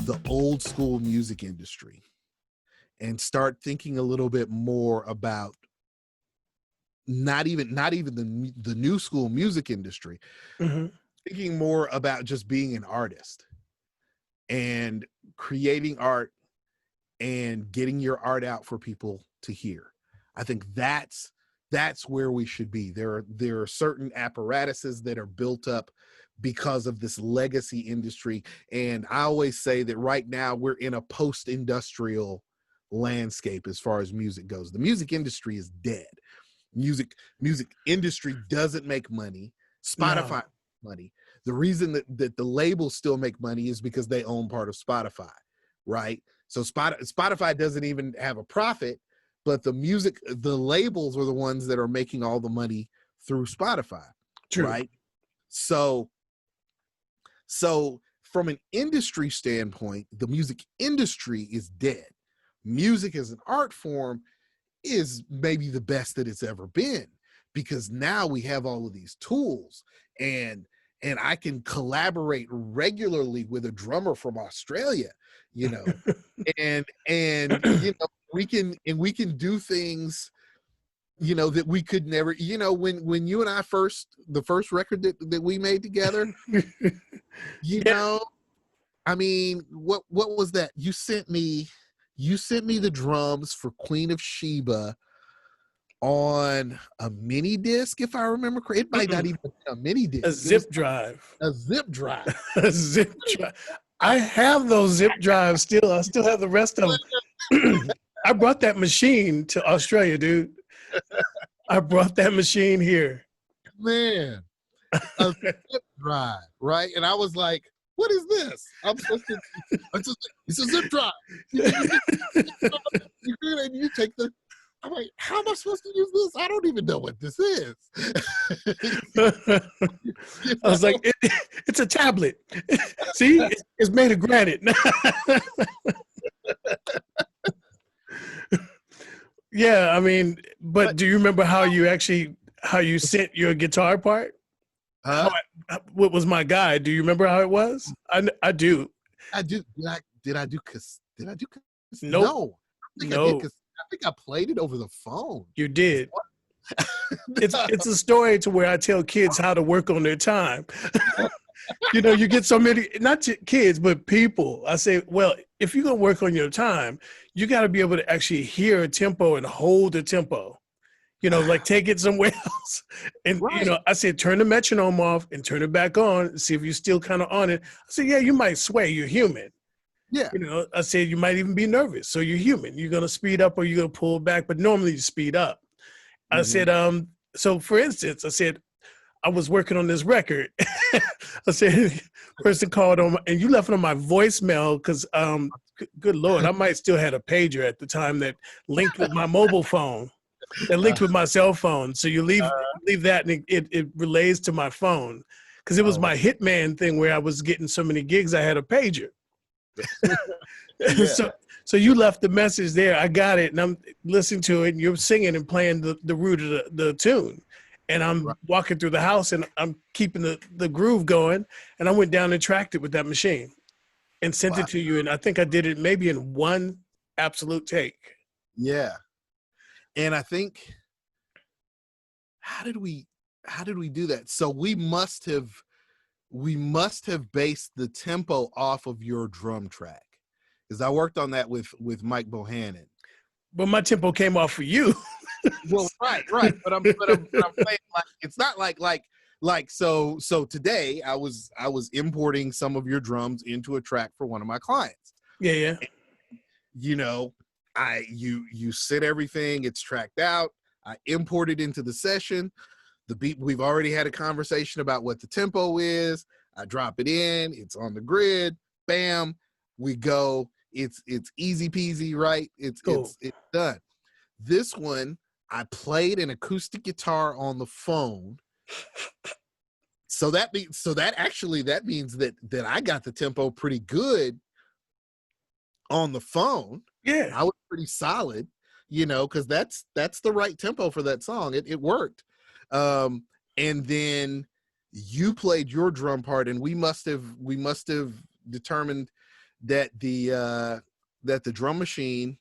the old school music industry and start thinking a little bit more about not even the new school music industry, thinking more about just being an artist and creating art and getting your art out for people to hear. I think that's where we should be. There are certain apparatuses that are built up because of this legacy industry. And I always say that right now we're in a post-industrial landscape as far as music goes. The music industry is dead. Music industry doesn't make money. Spotify money. The reason that the labels still make money is because they own part of Spotify, right? So Spotify doesn't even have a profit, but the labels are the ones that are making all the money through Spotify. True. Right? So from an industry standpoint, the music industry is dead. Music as an art form is maybe the best that it's ever been, because now we have all of these tools, and I can collaborate regularly with a drummer from Australia, and we can do things, that we could never, when you and I the first record that we made together, I mean, what was that? You sent me the drums for Queen of Sheba on a mini disc, if I remember correctly. It might not even be a mini disc. A zip drive. A zip drive. A zip drive. I have those zip drives still. I still have the rest of them. I brought that machine to Australia, dude. I brought that machine here. Man, a zip drive, right? And I was like, what is this? It's a zip drive. You take I'm like, how am I supposed to use this? I don't even know what this is. I was like, it's a tablet. See, it's made of granite. Yeah, I mean, but do you remember how you sent your guitar part? What was my guide? Do you remember how it was? I do. Did I do? Nope. No. I think I played it over the phone. You did. It's a story to where I tell kids how to work on their time. You get so many, not kids, but people. I say, well, if you're going to work on your time, you got to be able to actually hear a tempo and hold the tempo. Like take it somewhere else. And, right. I said, turn the metronome off and turn it back on and see if you're still kind of on it. I said, yeah, you might sway. You're human. Yeah. I said, you might even be nervous. So you're human. You're going to speed up or you're going to pull back, but normally you speed up. I said, so for instance, I said, I was working on this record. I said, person called on, and you left it on my voicemail because, good Lord, I might still had a pager at the time that linked with my mobile phone, that linked with my cell phone. So you leave that and it relays to my phone because it was my Hitman thing where I was getting so many gigs, I had a pager. Yeah. So you left the message there. I got it, and I'm listening to it, and you're singing and playing the root of the tune. And I'm walking through the house, and I'm keeping the groove going. And I went down and tracked it with that machine and sent it to you. And I think I did it maybe in one absolute take. Yeah. And I think, how did we do that? So we must have based the tempo off of your drum track, because I worked on that with Mike Bohannon. But my tempo came off for you. Well, right. But I'm saying, like, it's not like so today I was importing some of your drums into a track for one of my clients. Yeah. And, you sent everything, it's tracked out. I import it into the session. The beat, we've already had a conversation about what the tempo is. I drop it in, it's on the grid, bam, we go. It's easy peasy, right? It's done. This one, I played an acoustic guitar on the phone. So that means that I got the tempo pretty good on the phone. Yeah. I was pretty solid, because that's the right tempo for that song. It worked. And then you played your drum part, and we must have determined that the drum machine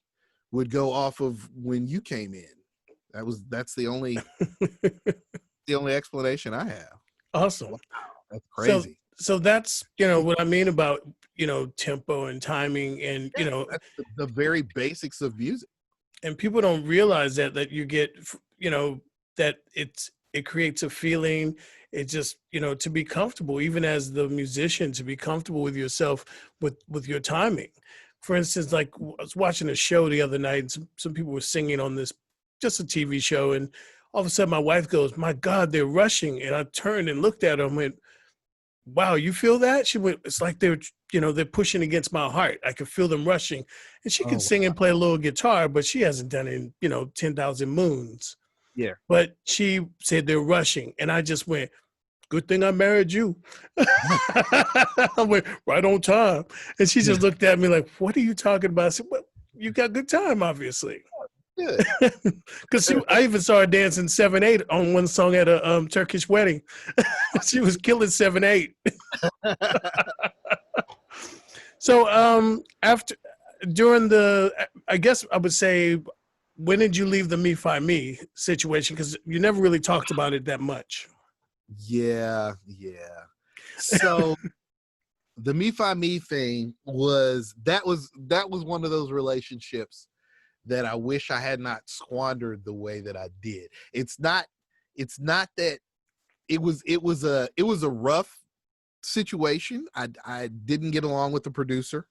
would go off of when you came in. That's the only explanation I have. Awesome. Wow, that's So crazy. so that's what I mean about tempo and timing, and That's the very basics of music. and people don't realize that you get that it creates a feeling. It just to be comfortable, even as the musician, to be comfortable with yourself, with your timing. For instance, like I was watching a show the other night, and some people were singing on this, just a TV show, and all of a sudden my wife goes, "My God, they're rushing," and I turned and looked at her and went, "Wow, you feel that?" She went, "It's like they're pushing against my heart. I could feel them rushing." And she can Oh, sing and play a little guitar, but she hasn't done it in 10,000 moons. yeah. But she said they're rushing. And I just went, "Good thing I married you." I went, "Right on time." And she just looked at me like, "What are you talking about?" I said, "Well, you got good time, obviously." Good. Because I even saw her dancing 7/8 on one song at a Turkish wedding. She was killing 7/8. So after during the, I guess I would say, when did you leave the Me Find Me situation? Because you never really talked about it that much. Yeah. So the Me Find Me thing was one of those relationships that I wish I had not squandered the way that I did. It's not that it was a rough situation. I didn't get along with the producer.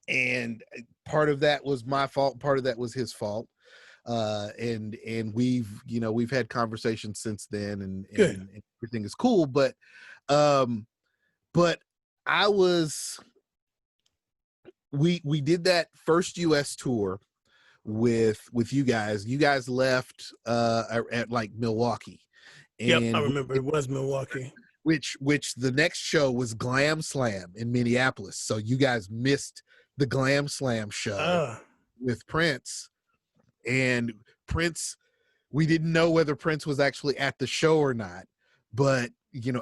And part of that was my fault, part of that was his fault. And we've had conversations since then, Good. and everything is cool, but but I was we did that first US tour with you guys. You guys left at like Milwaukee, Yep, I and remember it was Milwaukee. which the next show was Glam Slam in Minneapolis. So you guys missed the Glam Slam show Ah, with Prince. And Prince, we didn't know whether Prince was actually at the show or not, but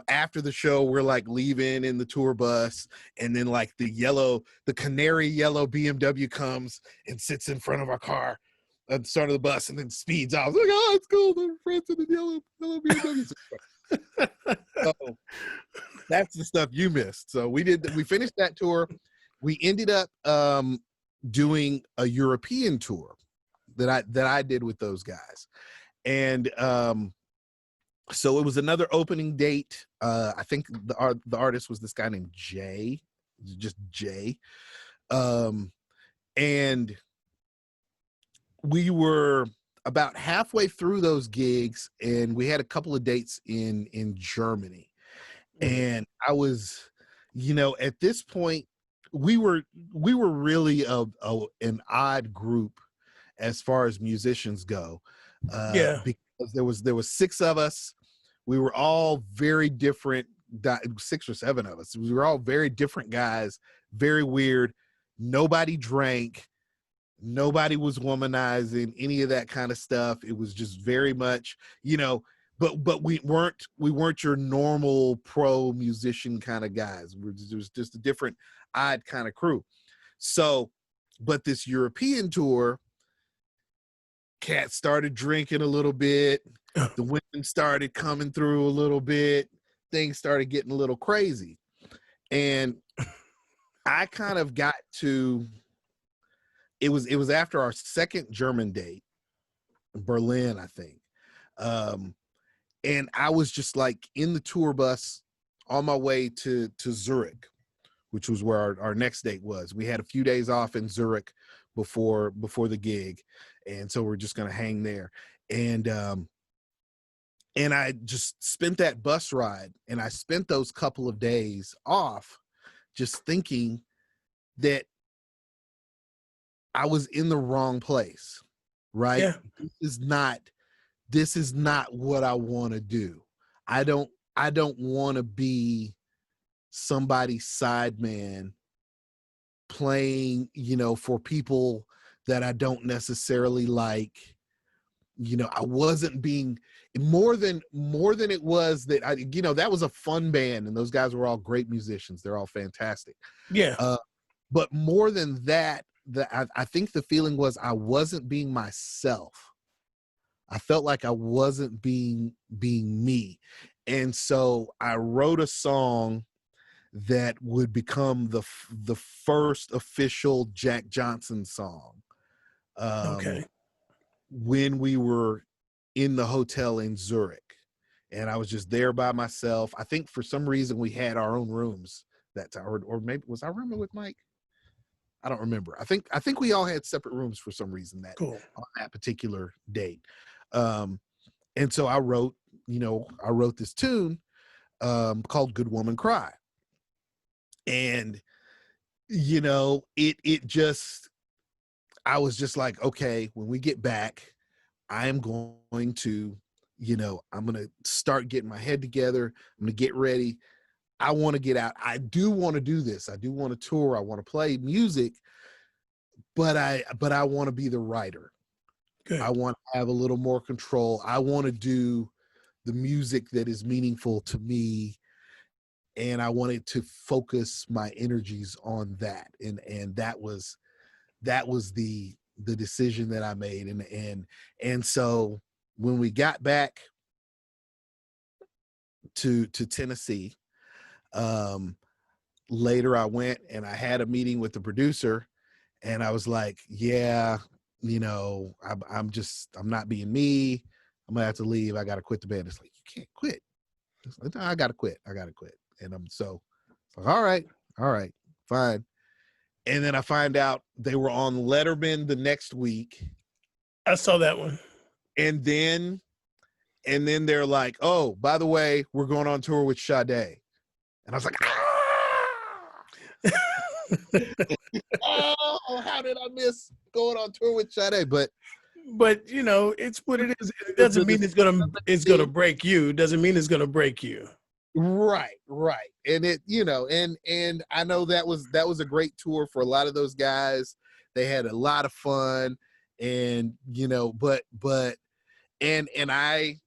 after the show, we're like leaving in the tour bus, and then like the canary yellow BMW comes and sits in front of our car at the start of the bus, and then speeds off. I was like, "Oh, it's cool, the Prince in the yellow BMW." So that's the stuff you missed. So we finished that tour. We ended up doing a European tour that I did with those guys. And so it was another opening date. I think the artist was this guy named Jay, just Jay. And we were about halfway through those gigs, and we had a couple of dates in Germany. And I was, at this point, we were really an odd group as far as musicians go, yeah. because there was 6 of us. We were all very different, 6 or 7 of us. We were all very different guys, very weird. Nobody drank. Nobody was womanizing, any of that kind of stuff. It was just very much, but we weren't your normal pro musician kind of guys. It was just a different, odd kind of crew. So, but this European tour, Cat started drinking a little bit. The women started coming through a little bit. Things started getting a little crazy. And I kind of got to, it was after our second German date, Berlin, I think. And I was just like in the tour bus on my way to Zurich, which was where our next date was. We had a few days off in Zurich before the gig, and so we're just gonna hang there. And I just spent that bus ride, and I spent those couple of days off just thinking that I was in the wrong place, right? Yeah. This is not what I want to do. I don't want to be somebody's side man playing, for people that I don't necessarily like, I wasn't being more than it was that that was a fun band, and those guys were all great musicians. They're all fantastic. Yeah. But more than that, I think the feeling was I wasn't being myself. I felt like I wasn't being me. And so I wrote a song that would become the first official Jack Johnson song. Okay. When we were in the hotel in Zurich, and I was just there by myself. I think for some reason we had our own rooms that time, or maybe was I rooming with Mike? I don't remember. I think we all had separate rooms for some reason Cool. on that particular date. And so I wrote this tune called Good Woman Cry. And it just, I was just like, okay, when we get back, I am going to, I'm going to start getting my head together. I'm going to get ready. I want to get out. I do want to do this. I do want to tour. I want to play music, but I want to be the writer. Good. I want to have a little more control. I want to do the music that is meaningful to me, and I wanted to focus my energies on that. And that was the decision that I made. And so when we got back to Tennessee, later I went and I had a meeting with the producer, and I was like, yeah, I'm not being me. I'm gonna have to leave. I gotta quit the band. It's like, you can't quit. It's like, no, I gotta quit. And I'm so like, all right, fine. And then I find out they were on Letterman the next week. I saw that one. And then they're like, oh, by the way, we're going on tour with Sade. And I was like, oh, how did I miss going on tour with Sade? But it's what it is. It doesn't mean it's gonna break you. It doesn't mean it's gonna break you. Right. And it, and I know that was a great tour for a lot of those guys. They had a lot of fun, and and I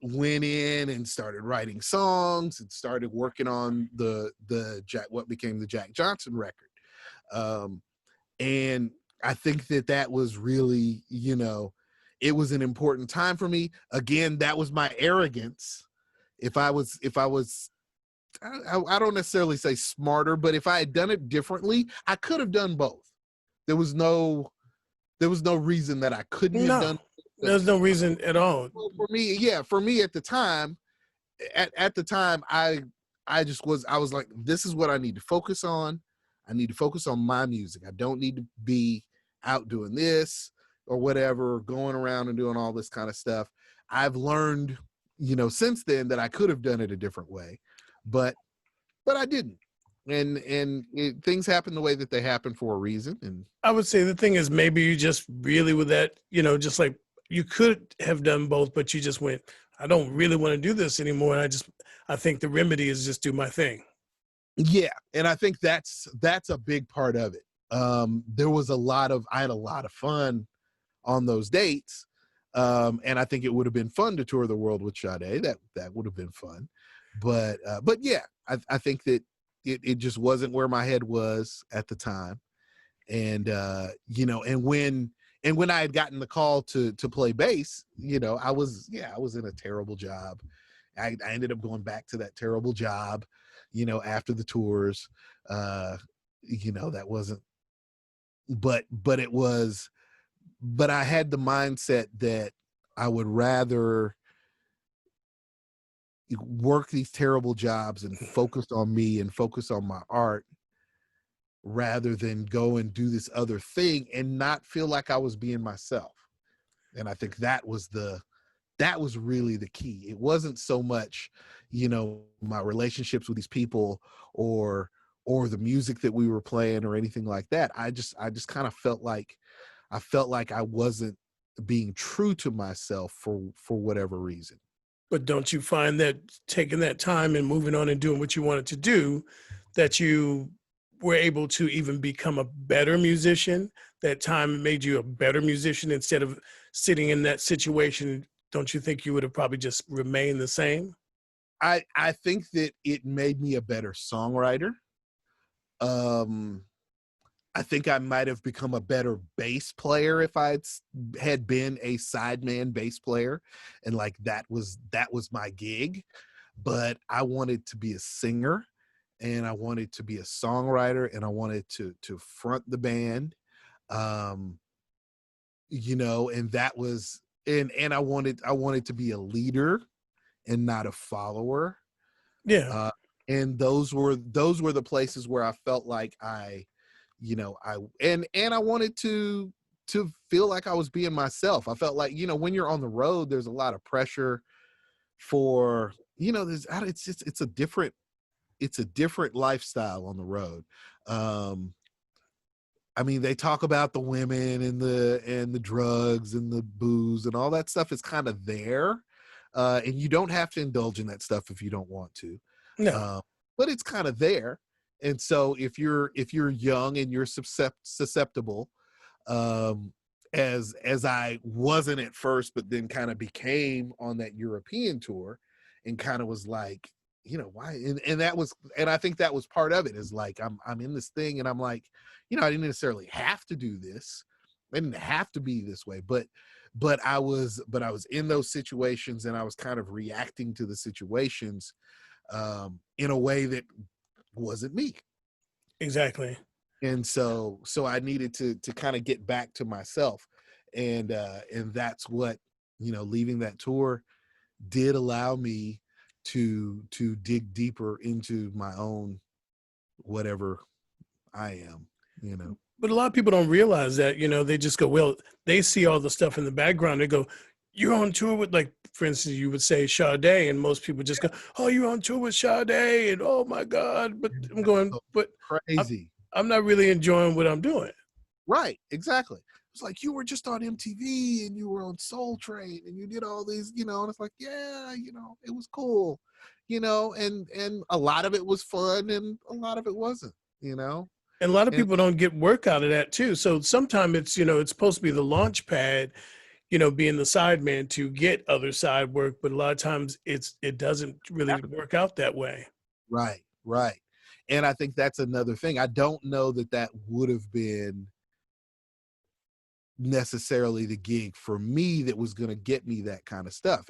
went in and started writing songs and started working on what became the Jack Johnson record. And I think that was really, it was an important time for me. Again, that was my arrogance. If I was, I don't necessarily say smarter, but if I had done it differently, I could have done both. There was no reason that I couldn't have done. There's no reason at all. For me at the time, I was like, this is what I need to focus on. I need to focus on my music. I don't need to be out doing this or whatever, going around and doing all this kind of stuff. I've learned, since then, that I could have done it a different way, but I didn't. And things happen the way that they happen for a reason. And I would say the thing is, maybe you just really with that, just like you could have done both, but you just went, I don't really want to do this anymore. And I think the remedy is just do my thing. Yeah. And I think that's a big part of it. I had a lot of fun on those dates. And I think it would have been fun to tour the world with Sade. That would have been fun. But yeah, I think that it just wasn't where my head was at the time. And, and when I had gotten the call to play bass, I was in a terrible job. I ended up going back to that terrible job, after the tours. That wasn't, but I had the mindset that I would rather work these terrible jobs and focus on me and focus on my art rather than go and do this other thing and not feel like I was being myself. And I think that was really the key. It wasn't so much, my relationships with these people or the music that we were playing or anything like that. I just kind of felt like I wasn't being true to myself for whatever reason. But don't you find that taking that time and moving on and doing what you wanted to do, that you were able to even become a better musician? That time made you a better musician instead of sitting in that situation? Don't you think you would have probably just remained the same? I think that it made me a better songwriter. Um, I think I might have become a better bass player if had been a sideman bass player, and like that was my gig. But I wanted to be a singer, and I wanted to be a songwriter, and I wanted to front the band. Um, and that was and I wanted to be a leader and not a follower. Yeah, Uh, and those were the places where I felt like I wanted to feel like I was being myself. I felt like, when you're on the road, there's a lot of pressure for, it's a different lifestyle on the road. Um, I mean, they talk about the women and the drugs and the booze and all that stuff is kind of there. And you don't have to indulge in that stuff if you don't want to. no, Uh, but it's kind of there. And so if you're young and you're susceptible, um, as I wasn't at first, but then kind of became on that European tour, and kind of was like, why? And I think that was part of it, is like, I'm in this thing, and I'm like, I didn't necessarily have to do this. I didn't have to be this way, but I was in those situations, and I was kind of reacting to the situations in a way that wasn't me. exactly. And so I needed to kind of get back to myself. And that's what, leaving that tour did allow me to dig deeper into my own whatever I am, you know. But a lot of people don't realize that, they just go, well, they see all the stuff in the background. They go, you're on tour with, like, for instance, you would say Sade, and most people just go, oh, you're on tour with Sade, and oh my God. But And I'm that's going, so but I'm, crazy. I'm not really enjoying what I'm doing. Right, exactly. It's like, you were just on MTV and you were on Soul Train and you did all these, and it's like, yeah, it was cool, and a lot of it was fun and a lot of it wasn't, And a lot of and people don't get work out of that too. So sometimes it's, it's supposed to be the launch pad, being the sideman to get other side work. But a lot of times it doesn't really work out that way. right, right. And I think that's another thing. I don't know that that would have been necessarily the gig for me that was going to get me that kind of stuff.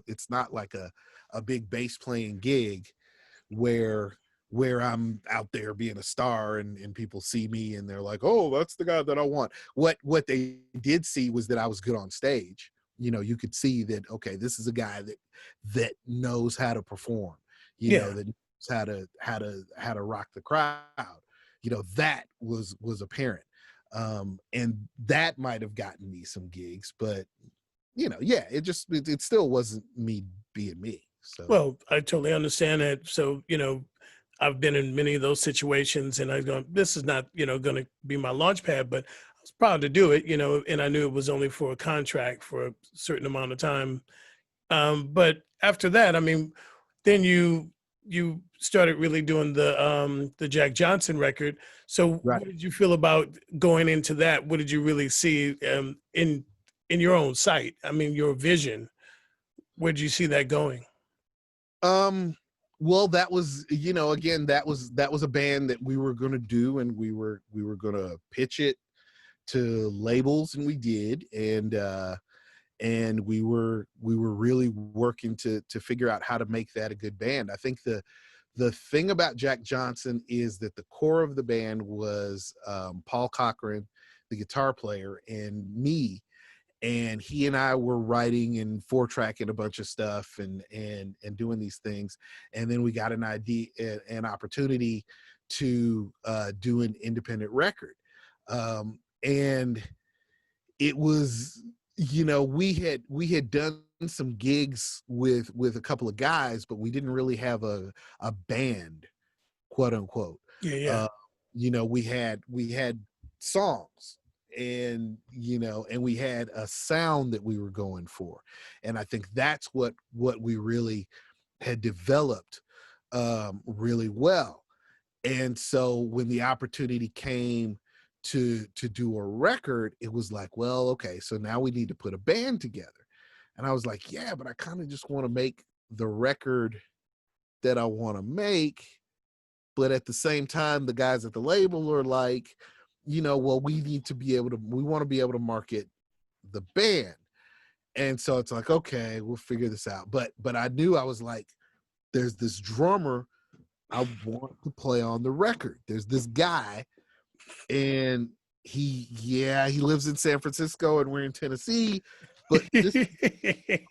It's not like a big bass playing gig where I'm out there being a star, and people see me and they're like, oh, that's the guy that I want. What they did see was that I was good on stage. You could see that, okay, this is a guy that knows how to perform, Yeah. that knows how to rock the crowd. That was apparent. And that might have gotten me some gigs, but yeah, it still wasn't me being me. So Well, I totally understand that. So, I've been in many of those situations, and I've gone, this is not, going to be my launch pad, but I was proud to do it, and I knew it was only for a contract for a certain amount of time. But after that, I mean, then you started really doing the Jack Johnson record. So right. what did you feel about going into that? What did you really see in your own sight? I mean, your vision. Where did you see that going? Um, well, that was, again, that was a band that we were gonna do, and we were gonna pitch it to labels, and we did, and we were really working to figure out how to make that a good band. I think the thing about Jack Johnson is that the core of the band was Paul Cochran, the guitar player, and me. And he and I were writing and 4-tracking a bunch of stuff, and doing these things. And then we got an idea, an opportunity to do an independent record. And it was, we had done some gigs with a couple of guys, but we didn't really have a band, quote unquote. Yeah, yeah. uh we had songs, and we had a sound that we were going for. And I think that's what we really had developed really well. And so when the opportunity came to do a record, it was like, well, okay, so now we need to put a band together. And I was like, yeah, but I kind of just want to make the record that I want to make. But at the same time, the guys at the label are like, well, we want to be able to market the band. And so it's like, okay, we'll figure this out. But I knew, I was like, there's this drummer I want to play on the record. There's this guy, and he lives in San Francisco and we're in Tennessee, but this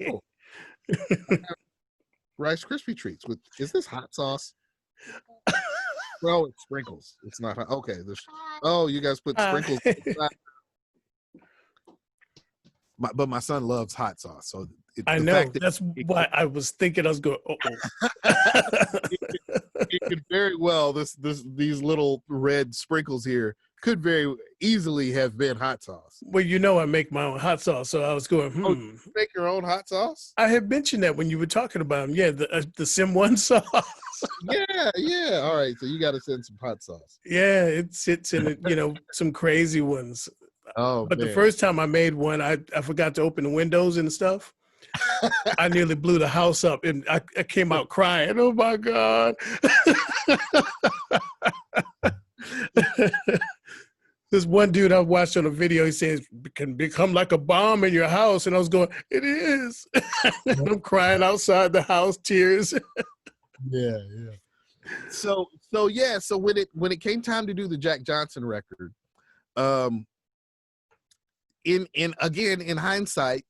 cool. Rice Krispie treats with, is this hot sauce? Well, it's sprinkles. It's not hot. Okay. You guys put sprinkles. But my son loves hot sauce, so I know. That's why I was thinking I was going. It could very well, these little red sprinkles here could very easily have been hot sauce. Well, I make my own hot sauce, so I was going. Oh, you make your own hot sauce? I had mentioned that when you were talking about them. Yeah, the Sim One sauce. yeah. All right, so you got to send some hot sauce. Yeah, it sits in it. Some crazy ones. Oh, but man. The first time I made one, I forgot to open the windows and stuff. I nearly blew the house up, and I came out crying. Oh my God! This one dude I watched on a video, he says, "It can become like a bomb in your house," and I was going, "It is." I'm crying outside the house, tears. Yeah. So when it came time to do the Jack Johnson record, in hindsight,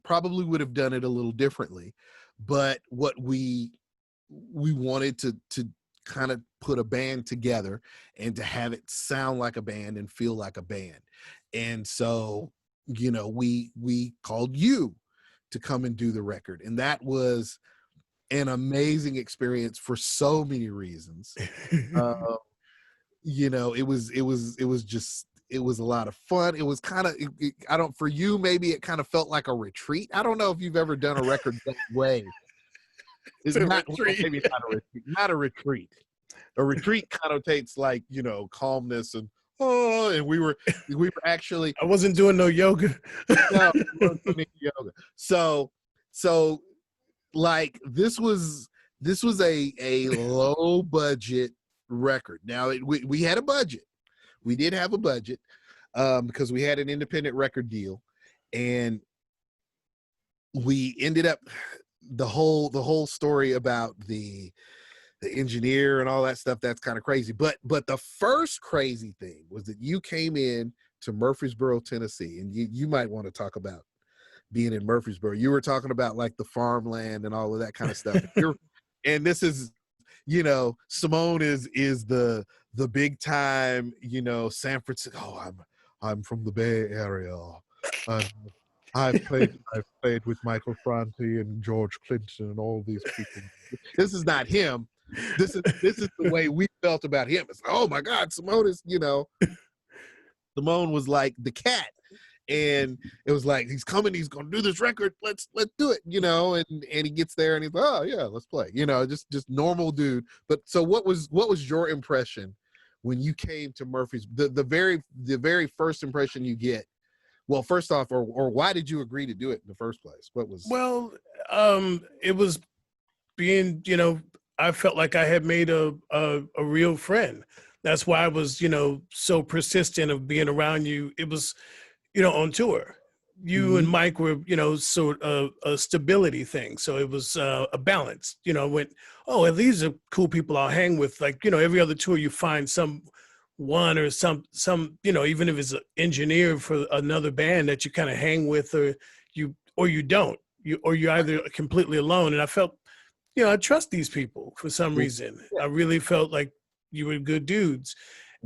probably would have done it a little differently, but what we wanted to kind of put a band together and to have it sound like a band and feel like a band. And so, we called you to come and do the record, and that was an amazing experience for so many reasons. It was a lot of fun. It was kind of, for you, maybe it kind of felt like a retreat. I don't know if you've ever done a record that way. It's not a retreat. Maybe not a retreat. A retreat connotates like, calmness and we were actually. I wasn't doing no yoga. No, I wasn't doing yoga. So like this was a low budget record. Now we had a budget. We did have a budget because we had an independent record deal, and we ended up the whole story about the engineer and all that stuff. That's kind of crazy. But the first crazy thing was that you came in to Murfreesboro, Tennessee, and you might want to talk about being in Murfreesboro. You were talking about like the farmland and all of that kind of stuff. And this is, Simone is the big time, San Francisco. Oh, I'm from the Bay Area. I've played with Michael Franti and George Clinton and all these people. This is not him. This is the way we felt about him. It's, oh my God, Simone is, Simone was like the cat. And it was like, he's coming, he's gonna do this record, let's do it, and he gets there and he's like, oh yeah, let's play, just normal dude. But so what was your impression when you came to Murphy's, the very first impression you get? Well, first off, or why did you agree to do it in the first place? What was? Well, it was being, I felt like I had made a real friend. That's why I was, so persistent of being around you. It was, on tour. You and Mike were, sort of a stability thing. So it was a balance, went, oh, these are cool people I'll hang with. Like, every other tour you find one or some, even if it's an engineer for another band that you kind of hang with, or you don't, you're either completely alone. And I felt, I trust these people for some reason. I really felt like you were good dudes.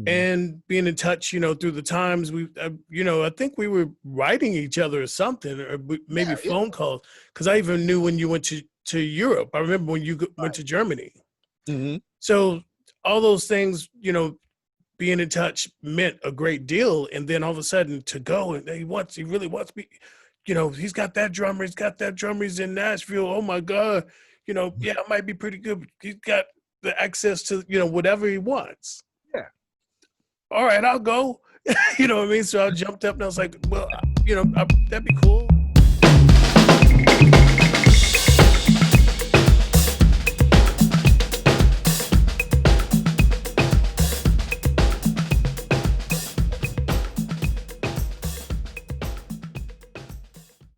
And being in touch, through the times I think we were writing each other or something, or maybe phone calls. Cause I even knew when you went to Europe. I remember when you went to Germany. So all those things, being in touch meant a great deal. And then all of a sudden to go and he really wants me, he's got that drummer, he's in Nashville. Oh my God. I might be pretty good, but he's got the access to, you know, whatever he wants. Yeah. All right, I'll go. You know what I mean? So I jumped up and I was like, well, you know, that'd be cool.